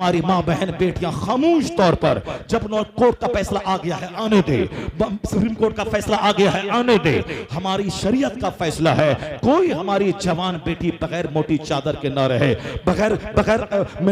हमारी माँ बहन बेटियां खामोश तौर पर जब कोर्ट का फैसला आ गया है आने दे, सुप्रीम कोर्ट का फैसला आ गया है आने दे, हमारी शरीयत का फैसला है कोई हमारी जवान बेटी बगैर मोटी चादर के ना रहे, बगैर बगैर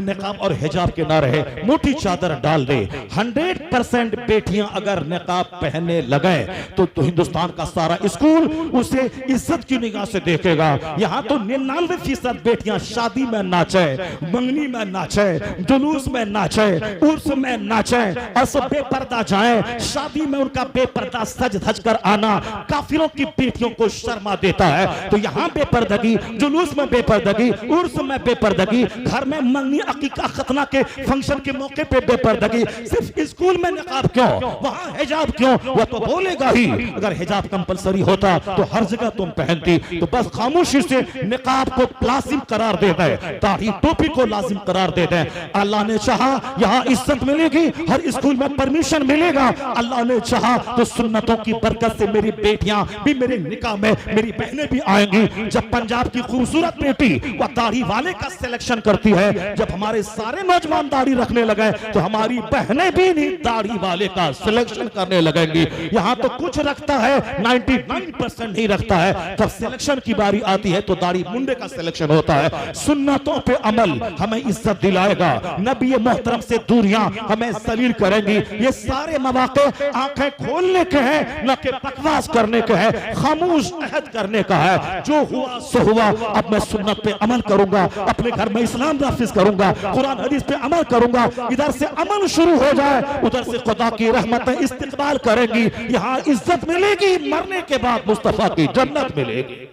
निकाब और हिजाब के ना रहे, मोटी चादर डाल दे। 100% बेटियां अगर निकाब पहनने लगे तो हिंदुस्तान का सारा स्कूल उसे इज्जत की निगाह से देखेगा। यहाँ तो 99% बेटियां शादी में नाचे, मंगनी में नाचे, जुलूस में नाचे, उर्स में नाचे और सब बेपर्दा जाए। शादी में उनका बेपर्दा सज धज कर आना काफिरों की बेटियों को शर्मा देता है। तो यहाँ बेपर्दगी, जुलूस में बेपर्दगी, उर्स में बेपर्दगी, घर में मंगनी अकीका खतना के फंक्शन के मौके पे बेपर्दगी, सिर्फ स्कूल में निकाब क्यों, वहां हिजाब क्यों? वो तो बोलेगा ही। अगर हिजाब कंपलसरी होता तो हर जगह तुम पहनती। तो बस खामोशी से निकाब को लाजिम करार दे दे, दाढ़ी टोपी को लाजिम करार दे दे। अल्लाह ने चाहा यहाँ इज्जत मिलेगी, हर स्कूल में परमिशन मिलेगा। अल्लाह ने चाहा तो सुन्नतों की बरकत से मेरी बेटियां भी मेरे निकाह में, मेरी बहनें भी आएंगी। जब पंजाब की खूबसूरत बेटी वह दाढ़ी वाले का सिलेक्शन करती है, जब हमारे सारे नौजवान दाढ़ी रखने लगे तो हमारी बहनें भी नहीं दाढ़ी वाले का सिलेक्शन करने लगेंगी। यहाँ तो कुछ रखता है, 99% नहीं रखता है। जब सिलेक्शन की बारी आती है तो दाढ़ी मुंडे का सिलेक्शन होता है। सुन्नतों पे अमल हमें इज्जत दिलाएगा, नबी मोहतरम से दूरियां हमें जलील करेंगी। ये सारे मौके आंखें खोलने के हैं, न कि बकवास करने के हैं, खामोश अहद करने का है। जो हुआ सो हुआ। अब मैं सुन्नत पे अमल करूंगा, अपने घर में इस्लाम नाफिज करूंगा, कुरान हदीस पे अमल करूंगा। इधर से अमल शुरू हो जाए, उधर से खुदा की रहमतें इस्तिकबाल करेंगी। यहाँ इज्जत मिलेगी, मरने के बाद मुस्तफा की जन्नत मिलेगी।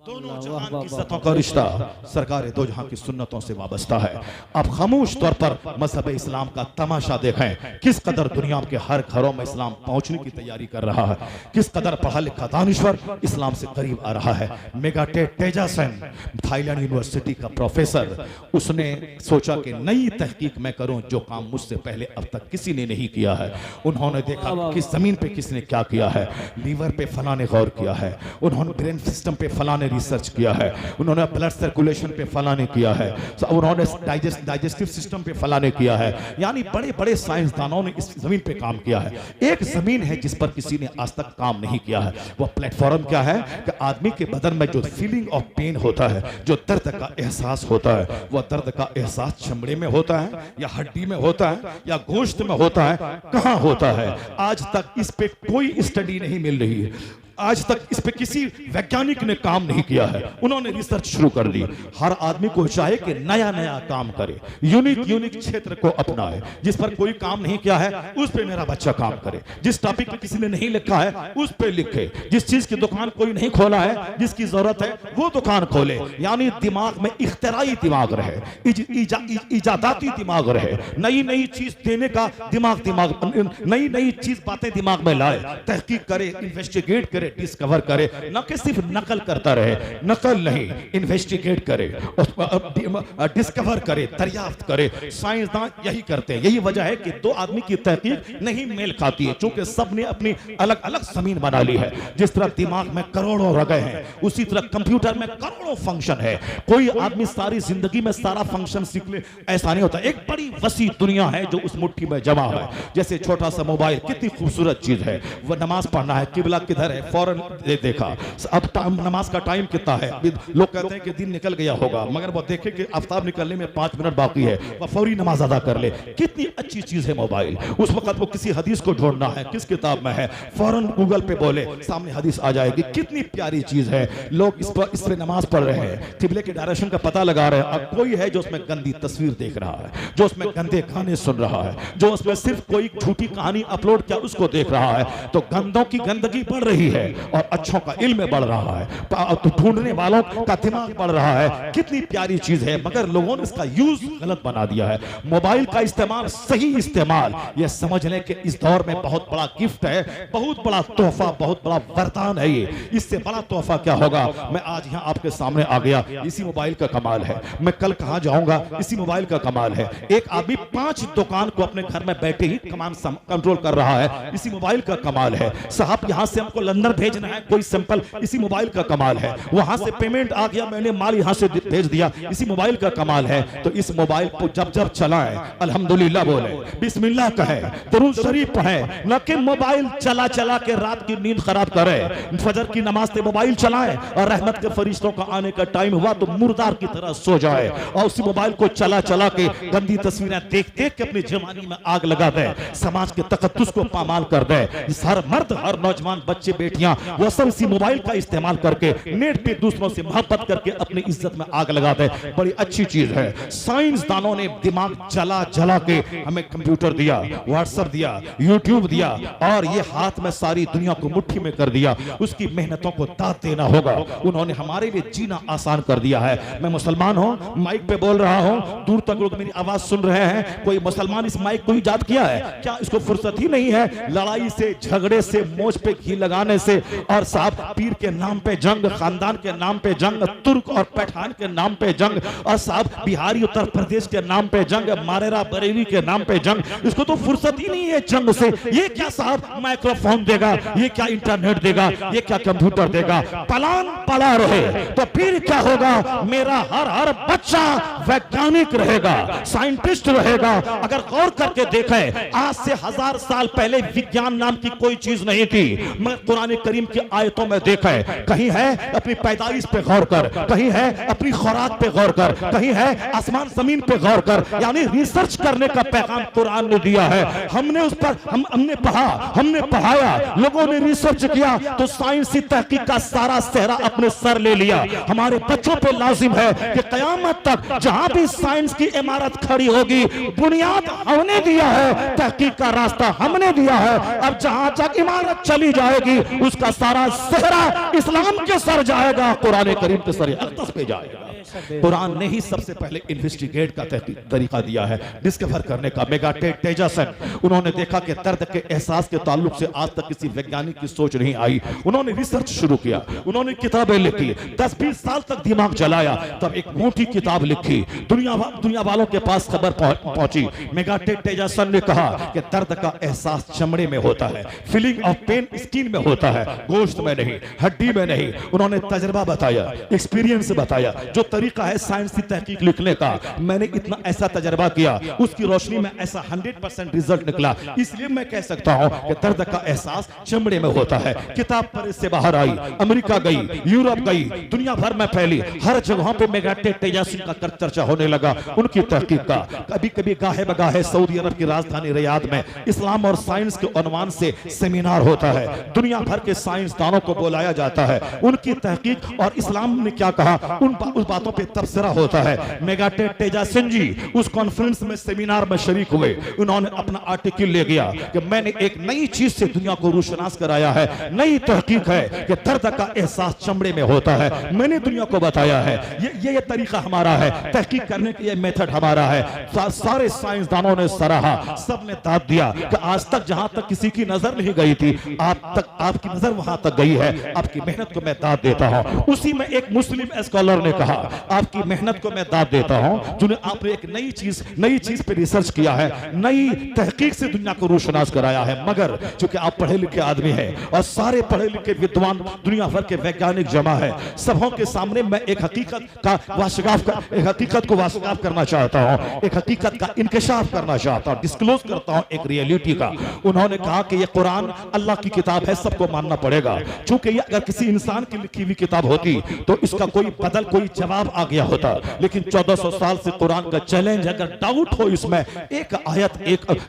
दोनों जहां की इज्जतों का रिश्ता सरकार दो जहां की सुन्नतों से वाबस्ता है। आप खामोश तौर पर मजहब इस्लाम का तमाशा देखें, किस कदर दुनिया के हर घरों में इस्लाम पहुंचने की तैयारी कर रहा है, किस कदर पढ़ा लिखा दानिश्वर इस्लाम से करीब आ रहा है। मेगाटे तेजासन थाईलैंड यूनिवर्सिटी का प्रोफेसर, उसने सोचा कि नई तहकीक मैं करूं जो काम मुझसे पहले अब तक किसी ने नहीं किया है। उन्होंने देखा किस जमीन पे किसने क्या किया है। लीवर पे फला ने गौर किया है, उन्होंने ब्रेन सिस्टम पे फला ने रिसर्च किया है, उन्होंने ब्लड सर्कुलेशन पे फला ने किया है, उन्होंने डाइजेस्टिव सिस्टम पे फला ने किया है। यानी बड़े बड़े साइंसदानों ने इस जमीन पे काम किया है। एक जमीन है जिस पर किसी ने आज तक काम नहीं किया है। वह प्लेटफॉर्म क्या है कि आदमी के बदन में जो फीलिंग ऑफ पेन होता है, जो दर्द का एहसास होता है, वह दर्द का एहसास चमड़े में होता है या हड्डी में होता है या गोश्त में होता है, कहां होता है? आज तक इस पे कोई स्टडी नहीं मिल रही है। आज तक इस पे किसी वैज्ञानिक ने काम नहीं किया है। उन्होंने रिसर्च शुरू कर दी। हर आदमी को चाहे कि नया नया काम करे, यूनिक क्षेत्र को अपनाए। जिस पर कोई काम नहीं किया है उस पे मेरा बच्चा काम करे, जिस टॉपिक पे किसी ने नहीं लिखा है उस पे लिखे, जिस चीज की दुकान कोई नहीं खोला है, जिसकी जरूरत है वो दुकान खोले। यानी दिमाग में इख्तिराई दिमाग रहे, इजादाती दिमाग रहे, नई नई चीज देने का दिमाग, नई नई चीज बातें दिमाग में लाए, तहकीक करे, इन्वेस्टिगेट करे, डिस्कवर करे, न कि सिर्फ नकल करता रहे। नकल नहीं, इन्वेस्टिगेट करे, डिस्कवर करे, दरियाफ्त करे। साइंसदान यही करते हैं। यही वजह है कि दो आदमी की तहकीक नहीं मेल खाती है, क्योंकि सबने अपनी अलग अलग जमीन बना ली है। जिस तरह दिमाग में करोड़ों रगे हैं, उसी तरह कंप्यूटर में करोड़ों फंक्शन है। कोई आदमी सारी जिंदगी में सारा फंक्शन सीख ले, ऐसा नहीं होता। एक बड़ी वसी दुनिया है जो उस मुट्ठी में जमा है। जैसे छोटा सा मोबाइल कितनी खूबसूरत चीज है, वह नमाज पढ़ना है, किबला किधर है फौरन देखा, अब नमाज का टाइम कितना है, लोग कहते हैं कि दिन निकल गया होगा, मगर वो देखे कि आफ्ताब निकलने में 5 मिनट बाकी है, वह फौरी नमाज अदा कर ले। कितनी अच्छी चीज है मोबाइल। उस वक्त वो किसी हदीस को ढूंढना है, किस किताब में है, फौरन गूगल पे बोले, सामने हदीस आ जाएगी। कितनी प्यारी चीज है। लोग इस पर नमाज पढ़ रहे हैं, किबले के डायरेक्शन का पता लगा रहे हैं। अब कोई है जो उसमें गंदी तस्वीर देख रहा है, जो उसमें गंदे गाने सुन रहा है, जो उसमें सिर्फ कोई झूठी कहानी अपलोड किया उसको देख रहा है। तो गंदों की गंदगी बढ़ रही है और अच्छों का इल्म बढ़ रहा है, तो ढूंढने वालों का दिमाग बढ़ रहा है। कितनी प्यारी चीज है, मगर लोगों ने इसका यूज गलत बना दिया है। मोबाइल का इस्तेमाल, सही इस्तेमाल, यह समझ लें कि इस दौर में बहुत बड़ा गिफ्ट है, बहुत बड़ा तोहफा, बहुत बड़ा वरदान है। ये इससे बड़ा तोहफा क्या होगा? मैं आज यहाँ आपके सामने आ गया, इसी मोबाइल का कमाल है। मैं कल कहाँ जाऊंगा, इसी मोबाइल का कमाल है। एक आदमी 5 दुकान को अपने घर में बैठे ही कमांड कंट्रोल कर रहा है, इसी मोबाइल का कमाल है। साहब यहाँ से हमको लंदन भेजना है, कोई सिंपल इसी मोबाइल का कमाल है, वहां से पेमेंट आ गया, मैंने माल यहां से भेज दिया, इसी मोबाइल का कमाल है। तो इस मोबाइल को जब जब चलाएं अल्हम्दुलिल्लाह बोले, बिस्मिल्लाह कहे, दुरूद शरीफ पढ़े, न कि मोबाइल चला चला के रात की नींद खराब करे। फजर की नमाज से मोबाइल चलाएं और रहमत के फरिश्तों का आने का टाइम हुआ तो मुर्दार की तरह सो जाए और उसी मोबाइल को चला चला के गंदी तस्वीरें देख देख के अपनी जवानी में आग लगा दे, समाज के तकद्दुस को पामाल कर दे। हर मर्द, हर नौजवान, बच्चे, बेटियां, वो सब इसी मोबाइल का इस्तेमाल करके नेट पे दूसरों से मोहब्बत करके अपनी इज्जत में आग लगा दे। बड़ी अच्छी चीज है, साइंसदानों ने दिमाग जला जला के हमें कंप्यूटर दिया, व्हाट्सएप दिया, यूट्यूब दिया और ये हाथ में सारी दुनिया को मुट्ठी में कर दिया। उसकी मेहनतों को दाद देना होगा। उन्होंने हमारे लिए जीना आसान कर दिया है। मैं मुसलमान हूं, माइक पे बोल रहा हूं, दूर तक लोग मेरी आवाज सुन रहे हैं। कोई मुसलमान इस माइक को ईजाद किया है क्या? इसको फुर्सत ही नहीं है लड़ाई से, झगड़े से, मोच पे घी लगाने से और साहब पीर के नाम पे जंग, खानदान के नाम पे जंग, तुर्क और पठान के नाम पे जंग और साहब बिहारी उत्तर प्रदेश के नाम पे जंग, मारेरा बरेली के नाम पे जंग। इसको तो फुर्सत ही नहीं है जंग से। ये क्या साहब माइक्रोफोन देगा, ये क्या इंटरनेट देगा, ये क्या कंप्यूटर देगा? प्लान पड़ा रहे तो फिर क्या होगा? मेरा हर हर बच्चा वैज्ञानिक रहेगा, साइंटिस्ट रहेगा। अगर गौर करके देखें, आज से 1000 साल पहले विज्ञान नाम की कोई चीज नहीं थी। मैं कुरान करीम की आयतों में देखें, कहीं है अपनी पैदाइश पे गौर कर, कहीं है अपनी खुराक पे गौर कर, कहीं है आसमान जमीन पे गौर कर। यानी रिसर्च करने का पैगाम कुरान ने दिया है। हमने उस पर हमने पढ़ा, हमने पढ़ाया, लोगों ने रिसर्च किया तो साइंसी तहकीक का सारा सेहरा अपने सर ले लिया। हमारे बच्चों पे लाजिम है कि कयामत तक जहां भी साइंस की इमारत खड़ी होगी, बुनियाद हमने दिया है, तहकीक का रास्ता हमने दिया है। अब जहां तक इमारत चली जाएगी उसका सारा सेहरा इस्लाम के सर जाएगा, कुरान करीम के सर अक़दस पे जाएगा। कुरान ने ही सबसे पहले इन्वेस्टिगेट का तरीका दिया है, डिस्कवर करने का। मेगाटेड टेजासन, उन्होंने देखा कि दर्द के एहसास के ताल्लुक से आज तक किसी वैज्ञानिक की सोच नहीं आई। उन्होंने रिसर्च शुरू किया, उन्होंने किताबें लिखी, 10-20 साल तक दिमाग जलाया, तब एक मोटी किताब लिखी, दुनिया वालों के पास खबर पहुंची। मेगाटेड टेजासन ने कहा कि दर्द का एहसास चमड़े में होता है, फीलिंग ऑफ पेन स्किन में होता है, गोश्त में नहीं, हड्डी में नहीं। उन्होंने तजर्बा बताया, एक्सपीरियंस बताया, जो तरीका है साइंसी तहकीक लिखने का, मैंने इतना ऐसा तजर्बा किया, उसकी रोशनी में ऐसा 100% रिजल्ट निकला। इसलिए मैं कह सकता हूं कि दर्द का एहसास चमड़े में होता है। किताब पर इससे बाहर आई, अमेरिका गई, यूरोप गई, दुनिया भर में फैली, हर जगहों पे मेगाटेड टेजासन का चर्चा होने लगा, उनकी तहकीक का। कभी कभी गाहे बगाहे सऊदी अरब की राजधानी रियाद में इस्लाम और साइंस के उन्वान से सेमिनार होता है, दुनिया भर के साइंसदानों को बुलाया जाता है, उनकी तहकीक और इस्लाम ने क्या कहा उस बातों पे तबसरा होता है। मेगाटेड टेजासन जी उस कॉन्फ्रेंस में, सेमिनार में शरीक हुए। उन्होंने अपना आर्टिकल ले गया कि मैंने एक नई चीज से दुनिया को रूशनास कराया है, नई तहकीक है कि दर्द का एहसास चमड़े में होता है। मैंने दुनिया को बताया है, ये तरीका हमारा है, तहकीक करने का ये मेथड हमारा है। सारे साइंसदानों ने सराहा, सबने दाद दिया कि आज तक जहां तक किसी की नजर नहीं गई थी, आपकी नजर वहां तक गई है। आपकी मेहनत को मैं दाद देता हूं। उसी में एक मुस्लिम स्कॉलर ने कहा, आपकी मेहनत को मैं दाद देता हूं, जिन्हें आपने एक नई चीज पे रिसर्च किया है, नई तहकीक से दुनिया को रोशनास कराया है। मगर चूंकि आप पढ़े लिखे आदमी हैं और सारे पढ़े लिखे विद्वान दुनिया भर के वैज्ञानिक जमा है, सबों के सामने मैं एक हकीकत को वाशिकाफ करना चाहता हूं, एक हकीकत का इंकशाफ करना चाहता हूं, डिस्क्लोज करता हूं एक रियलिटी का। उन्होंने कहा कि ये कुरान अल्लाह की किताब है, सबको मानना पड़ेगा। चूंकि ये अगर किसी इंसान की लिखी हुई किताब होती तो इसका कोई जवाब आ गया होता, लेकिन 1400 साल से कुरान का चैलेंज, अगर डाउट हो इसमें, एक आयत,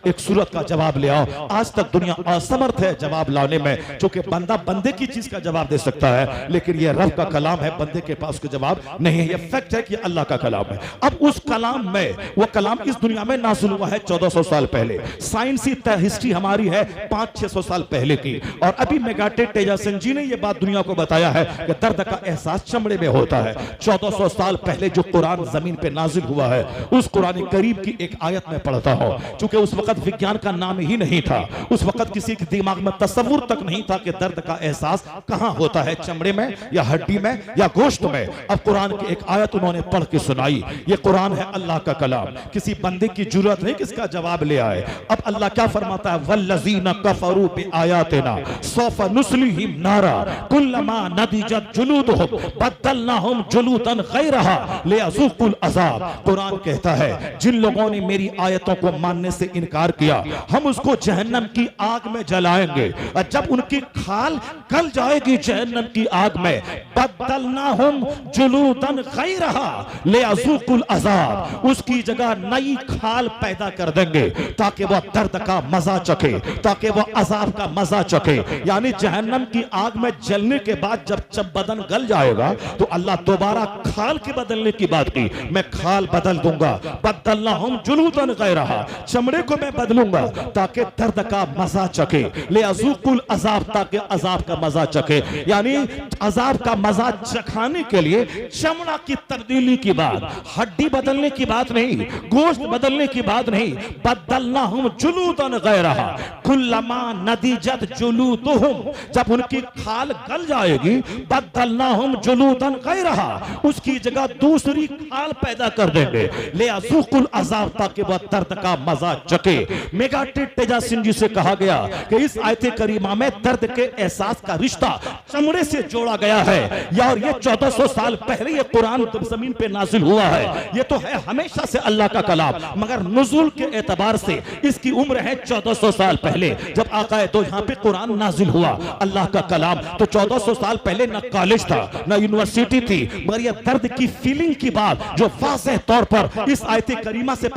एक सूरत का जवाब ले आओ। आज तक दुनिया असमर्थ है जवाब लाने में, क्योंकि बंदा बंदे की चीज का जवाब दे सकता है, लेकिन यह रब का कलाम है, बंदे के पास कोई जवाब नहीं है। यह फैक्ट है कि अल्लाह का कलाम है। अब उस कलाम में, वो कलाम इस दुनिया में नाज़िल हुआ है 1400 साल पहले। साइंसी हिस्ट्री हमारी है 500-600 साल पहले की, और अभी मेगाटेड टेजासन जी ने यह बात दुनिया को बताया है कि दर्द का एहसास चमड़े में होता है। 1400 1400 साल पहले जो कुरान जमीन पे नाजिल हुआ है उस कुरान करीम की एक आयत में पढ़ता हूं। चूंकि उस वक्त विज्ञान का नाम ही नहीं था, उस वक्त किसी के दिमाग में तस्वुर तक नहीं था कि दर्द का एहसास कहां होता है, चमड़े में या हड्डी में या गोश्त में। अब कुरान की एक आयत उन्होंने पढ़ के सुनाई। ये कुरान है अल्लाह का कलाम, किसी बंदे की जरूरत नहीं किसका जवाब ले आए। अब अल्लाह क्या फरमाता है, वल्लज़ीना कफरू बिआयातिना सौफा नुस्लिहिम नारा कुल्लमा नदिजत जुलूदुहुम बद्दलनाहुम जुलूदन गैरहा लियज़ूकुल अज़ाब। कुरान कहता है जिन लोगों ने मेरी आयतों को मानने से इनकार किया हम उसको जहन्नम की आग में जलाएंगे, और जब उनकी खाल गल जाएगी जहन्नम की आग में, बद्दलनाहुम जुलूदन गैरहा लियज़ूकुल अज़ाब, उसकी जगह नई खाल पैदा कर देंगे ताकि वह दर्द का मजा चखे, ताकि वह अजाब का मजा चखे। यानी जहन्नम की आग में जलने के बाद जब बदन गल जाएगा तो अल्लाह दोबारा खाल के बदलने की बात की, मैं खाल बदल दूंगा, बदलनाहुम जुलूदन गैरहा, चमड़े को मैं बदलूंगा ताकि दर्द का मजा चखे, लियज़ूकुल अजाब, ताकि अजाब का मजा चखे। यानी अजाब का मजा चखाने के लिए चमड़ा की तब्दीली की बात, हड्डी बदलने की बात नहीं, गोश्त बदलने की बात नहीं, बदलनाहुम जुलूदन गैरहा कुल्लमा नदिजत जुलूदुहुम, जब उनकी खाल गल जाएगी बदलनाहुम जुलूदन गैरहा, उसकी जगह दूसरी खाल पैदा कर देंगे, लियज़ूकुल अज़ाब, ताकि वह दर्द का मजा चखे। मेगा टेजा सिंह जी से कहा गया कि इस आयत करीमा में दर्द के एहसास का रिश्ता चमड़े से जोड़ा गया है, और ये 1400 साल पहले ये कुरान जमीन पे नाजिल हुआ है। ये तो है हमेशा से अल्लाह का कलाम, मगर नुज़ूल के एतबार से इसकी उम्र है 1400 साल पहले जब आका तो यहाँ पे कुरान नाजिल हुआ अल्लाह का कलाम। तो 1400 साल पहले न कॉलेज था न यूनिवर्सिटी थी, मगर ये दर्द की फीलिंग की बात जो वाज़ेह तौर पर इस आयत करीमा से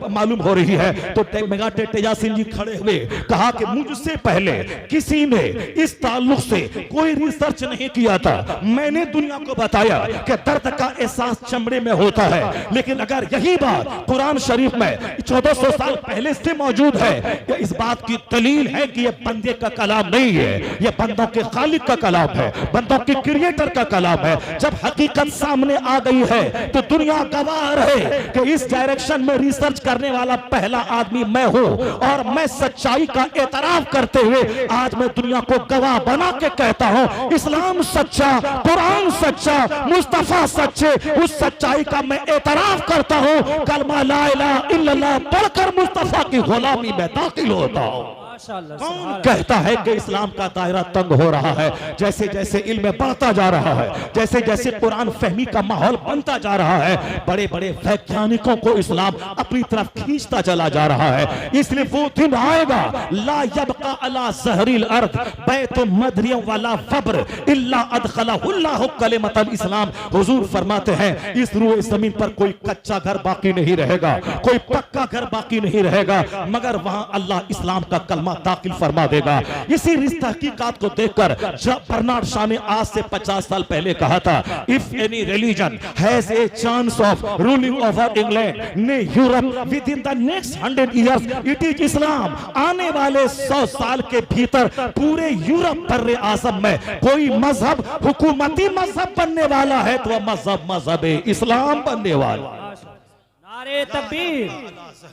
मालूम हो रही है। तो मेगा टेजा सिंह जी खड़े हुए कहा कि मुझसे पहले किसी ने इस ताल्लुक से कोई रिसर्च नहीं किया था, मैंने दुनिया को बताया कि दर्द का एहसास चमड़े में होता है, लेकिन अगर यही बात कुरान शरीफ में 1400 साल पहले से मौजूद है, ये इस बात की दलील है कि ये बंदे का कलाम नहीं है, ये बंदों के खालिक का कलाम है, बंदों के क्रिएटर का कलाम है। जब हकीकत सामने आ गई है तो दुनिया गवाह है कि इस डायरेक्शन में रिसर्च करने वाला पहला आदमी मैं हूं, और मैं सच्चाई का एतराफ करते हुए आज मैं दुनिया को गवाह बना के कहता हूं इस्लाम सच्चा, कुरान सच्चा, मुस्तफा सच्चे, उस सच्चाई का मैं एतराफ करता हूं। कलमा ला इलाहा इल्लल्लाह पढ़कर मुस्तफा की गुलामी में दाखिल होता हूं। कौन कहता है कि इस्लाम का दायरा तंग हो रहा है? जैसे जैसे इल्म बढ़ता जा रहा है, जैसे जैसे कुरान फहमी का माहौल बनता जा रहा है, बड़े बड़े वैज्ञानिकों को इस्लाम अपनी तरफ खींचता चला जा रहा है। इसलिए वो दिन आएगा ला यबका अला ज़हरिल अर्द बैतुन मदरियम वला फब्र इल्ला अदखलहुल्लाहु कलिमतल इस्लाम। हुजूर फरमाते हैं इस रूए जमीन पर कोई कच्चा घर बाकी नहीं रहेगा, कोई पक्का घर बाकी नहीं रहेगा, मगर वहां अल्लाह इस्लाम का कलमा दाखिल फरमा देगा। इसी रिश्ता हकीकत को देखकर जब बर्नार्ड शॉ ने आज से 50 साल पहले कहा था, if any religion has a chance of ruling over England ने Europe within the next 100 years it is Islam. आने वाले 100 साल के भीतर पूरे यूरोप बर्रे आज़म में कोई मजहब हुकूमती मजहब बनने वाला है तो वह मजहब इस्लाम बनने वाला। नारे तकबीर,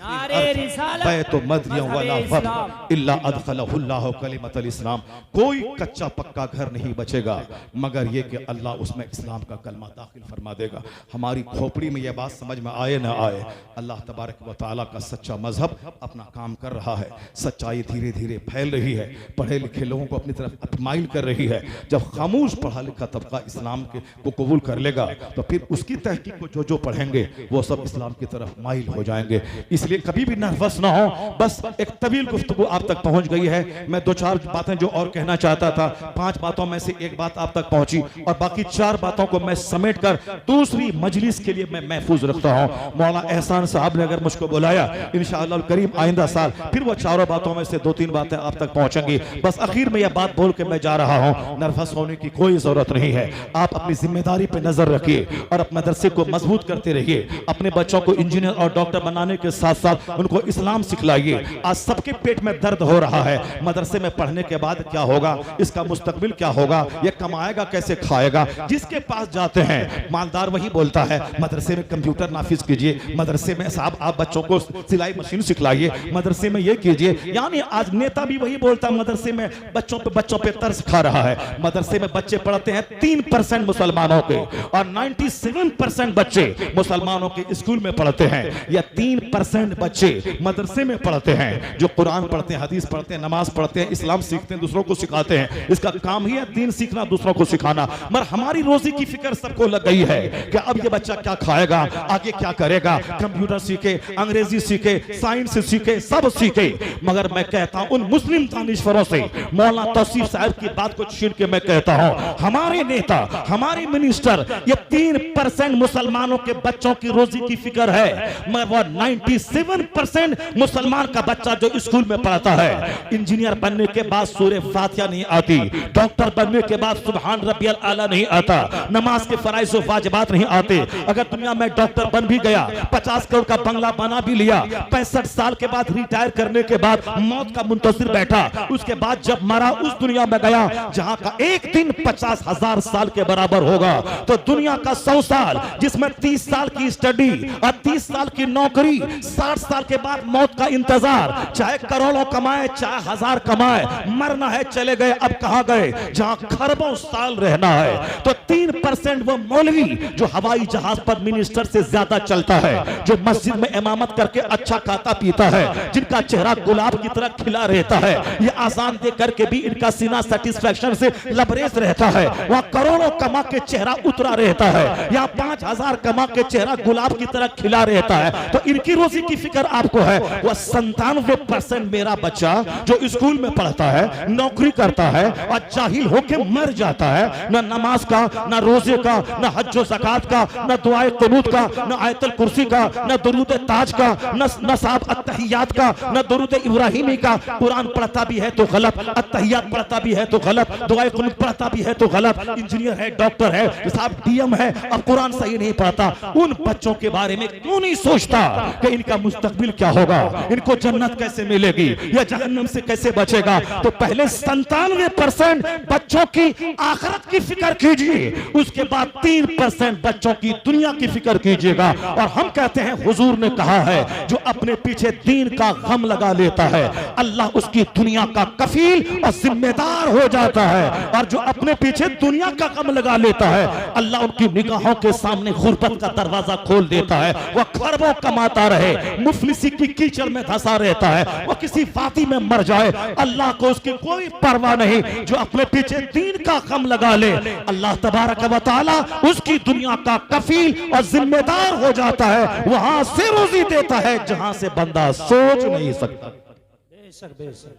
नारे रिसालत, बैतु मदरियम वला फब्र इल्ला अदखलहुल्लाहु कलिमतल इस्लाम। कोई कच्चा पक्का घर नहीं बचेगा मगर ये कि अल्लाह उसमें इस्लाम का कलमा दाखिल फरमा देगा। हमारी खोपड़ी में यह बात समझ में आए ना आए, अल्लाह तबारक व तआला का सच्चा मजहब अपना काम कर रहा है, सच्चाई धीरे धीरे फैल रही है, पढ़े लिखे लोगों को अपनी तरफ अपमाइल कर रही है। जब खामोश पढ़ा लिखा तबका इस्लाम को कबूल कर लेगा तो फिर उसकी तहकीक को जो पढ़ेंगे वो सब इस्लाम की तरफ माइल हो जाएंगे। इसलिए कभी भी नर्वस ना हो, बस एक तवील गुफ्तगू आप तक पहुंच गई है। मैं 2-4 बातें जो और कहना चाहता था, 5 बातों में से एक बात आप तक पहुंची और बाकी 4 बातों को मैं समेटकर दूसरी मजलिस के लिए मैं महफूज रखता हूं। मौलाना एहसान साहब ने अगर मुझको बुलाया इंशाअल्लाह करीम आइंदा साल फिर वो 4 बातों में से 2-3 बातें आप तक पहुंचेंगी। बस आखिर में यह बात बोल के मैं जा रहा हूं, नर्वस होने की कोई जरूरत नहीं है। आप अपनी जिम्मेदारी पर नजर रखिए और अपने मदरसे को मजबूत करते रहिए, अपने बच्चों को इंजीनियर और डॉक्टर बनाने के साथ साथ उनको इस्लाम सिखलाइए। आज सबके पेट में दर्द हो रहा है, मदरसे में पढ़ने के बाद क्या होगा, इसका मुस्तकबिल क्या होगा, ये कमाएगा कैसे खाएगा। जिसके पास जाते हैं मालदार वही बोलता है मदरसे में कंप्यूटर नाफिज कीजिए, मदरसे में साहब आप बच्चों को सिलाई मशीन सिखलाइए, मदरसे में ये कीजिए। यानी आज नेता भी वही बोलता है मदरसे में बच्चों पे तरस खा रहा है। मदरसे में बच्चे पढ़ते हैं 3% मुसलमानों के और 97% बच्चे मुसलमानों के स्कूल में पढ़ते हैं। या 3% बच्चे मदरसे में पढ़ते हैं जो कुरान पढ़ते हैं, हदीस पढ़ते हैं, नमाज पढ़ते हैं, इस्लाम सीखते हैं, दूसरों को सिखाते हैं। इसका काम ही है दीन सीखना, दूसरों को सिखाना। मगर हमारी रोजी की फिक्र सबको लग गई है कि अब ये बच्चा क्या खाएगा, आगे क्या करेगा, कंप्यूटर सीखे, अंग्रेजी सीखे, साइंस सीखे, सब सीखे। मगर मैं कहता हूं उन मुस्लिम दानिश्वरों से मौलाना तौसीफ साहब की बात को छीन के मैं कहता हूं हमारे नेता, हमारे मिनिस्टर, ये 3% मुसलमानों के बच्चों की रोजी की फिक्र है, मगर वो 97% मुसलमान का बच्चा जो स्कूल में पढ़ता है, इंजीनियर बनने के बाद सूरह फातिहा नहीं आती, डॉक्टर बनने के बाद सुभान रब्बियल आला नहीं आता, नमाज के फराइज और वाजिबात नहीं आते। अगर दुनिया में डॉक्टर बन भी गया, 50 करोड़ का बंगला बना भी लिया, 65 साल के बाद रिटायर करने के बाद मौत का मुंतजिर बैठा, उसके बाद जब मरा उस दुनिया में गया जहां का एक दिन 50,000 साल के बराबर होगा। तो दुनिया का 100 साल जिसमें 30 साल की स्टडी और 30 साल की नौकरी, 60 साल के बाद मौत का इंतजार, चाहे करोड़ों कमाए चाहे हजार कमाए, मरना है चले गए, अब कहां गए जहां खरबों साल रहना है। तो 3% वो मौलवी जो हवाई जहाज पर मिनिस्टर से ज्यादा चलता है, जो मस्जिद में इमामत करके अच्छा खाता पीता है, जिनका चेहरा गुलाब की तरह खिला रहता है, ये आजान दे करके भी इनका सीना सेटिस्फैक्शन से लबरेज रहता है, वहां करोड़ों कमा के चेहरा उतरा रहता है, यहाँ 5,000 कमा के चेहरा गुलाब की तरह खिला रहता है। तो इनकी रोजी की फिक्र आपको है। वह 97% मेरा बच्चा जो स्कूल में पढ़ता है, नौकरी करता है और जाहिल होके मर जाता है, न नमाज का, न रोजे का, न हज्जो ज़कात का, न दुआए कुनूत का, न आयतुल कुर्सी का, न दुरूद ताज का, न साहब अत्तहियात का, न दुरूद इब्राहिमी का। कुरान पढ़ता भी है तो गलत, अत्तहियात पढ़ता भी है तो गलत, दुआए कुनूत पढ़ता भी है तो गलत। इंजीनियर है, डॉक्टर है, साहब डीएम है, अब कुरान सही नहीं पढ़ता। उन बच्चों के बारे में क्यों नहीं सोचता कि इनका मुस्तकबिल क्या होगा, इनको जन्नत कैसे मिलेगी या जहन्नम से कैसे बचेगा। तो पहले 97% बच्चों की आखिरत की फिक्र कीजिए, उसके बाद 3% बच्चों की दुनिया की फिक्र कीजिएगा। और हम कहते हैं हुजूर ने कहा है जो अपने पीछे दीन का गम लगा लेता है, अल्लाह उसकी दुनिया का कफील और जिम्मेदार हो जाता है। और जो अपने पीछे दुनिया का गम लगा लेता है, अल्लाह उनकी निगाहों के सामने गुर्बत का दरवाजा खोल देता है। वह खरबों कमाता रहे, मुफलिसी की कीचड़ में धंसा रहता है, वह किसी वादी में मर जाए, अल्लाह को उसकी कोई परवाह नहीं। जो अपने पीछे दीन का गम लगा ले, अल्लाह तबारक व तआला उसकी दुनिया का कफील और जिम्मेदार हो जाता है, वहां से रोजी देता है जहां से बंदा सोच नहीं सकता। बेशक बेशक।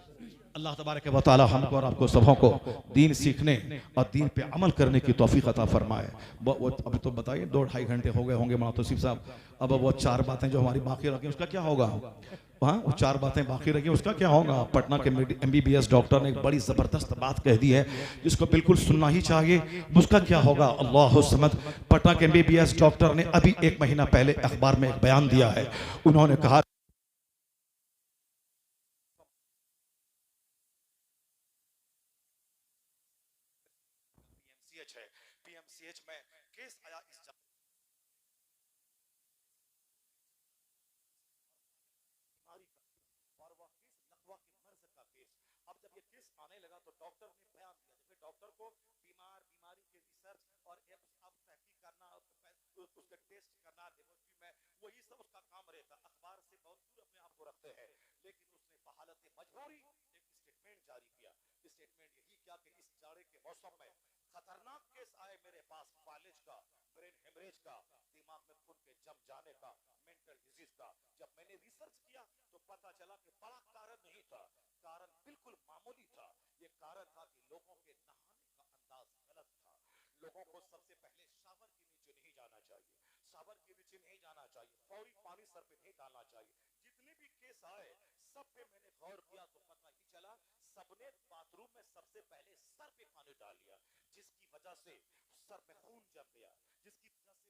अल्लाह तबारक व तआला हमको और आपको सबों को दीन सीखने और दीन पे अमल करने की तौफीक अता फरमाए। वो अभी तो बताइए 2-2.5 घंटे हो गए होंगे मौलाना तौसीफ साहब। अब वो 4 बातें जो हमारी बाकी रखी उसका क्या होगा? वहाँ वो 4 बातें बाकी रखी उसका क्या होगा? पटना के MBBS डॉक्टर ने एक बड़ी ज़बरदस्त बात कह दी है जिसको बिल्कुल सुनना ही चाहिए। उसका क्या होगा? अल्लाह समद। पटना के MBBS डॉक्टर ने अभी 1 महीना पहले अखबार में एक बयान दिया है। उन्होंने कहा PMCH में केस आया इस बीमारी का, और वह केस लकवा के मर्ज का केस। अब जब ये केस आने लगा तो डॉक्टर ने बयान दिया, जैसे डॉक्टर को बीमारी के रिसर्च और अब तहकीक करना, उसका टेस्ट करना लेबोरेटरी में, वही सब उसका काम रहता। अखबार से बहुत दूर अपने आप को रखते हैं। लेकिन उसने बहालत मजबूरी एक स्टेटमेंट जारी किया। स्टेटमेंट यही क्या कि इस जाड़े के मौसम में खतरनाक केस आए मेरे पास, फालिज का, ब्रेन हेमरेज का, दिमाग में खून के जम जाने का, मेंटल डिजीज का। जब मैंने रिसर्च किया तो पता चला कि बड़ा कारण नहीं था, कारण बिल्कुल मामूली था। ये कारण था कि लोगों के नहाने का अंदाज गलत था। लोगों को सबसे पहले शावर के नीचे नहीं जाना चाहिए, शावर के नीचे नहीं जाना चाहिए, फौरी पानी सर पे नहीं डालना चाहिए। जितने भी केस आए सब पे मैंने गौर किया तो पता ही चला सबने बाथरूम में सबसे पहले सर पे पानी डाल लिया, जिसकी वजह से सर में खून जम गया, जिसकी वजह से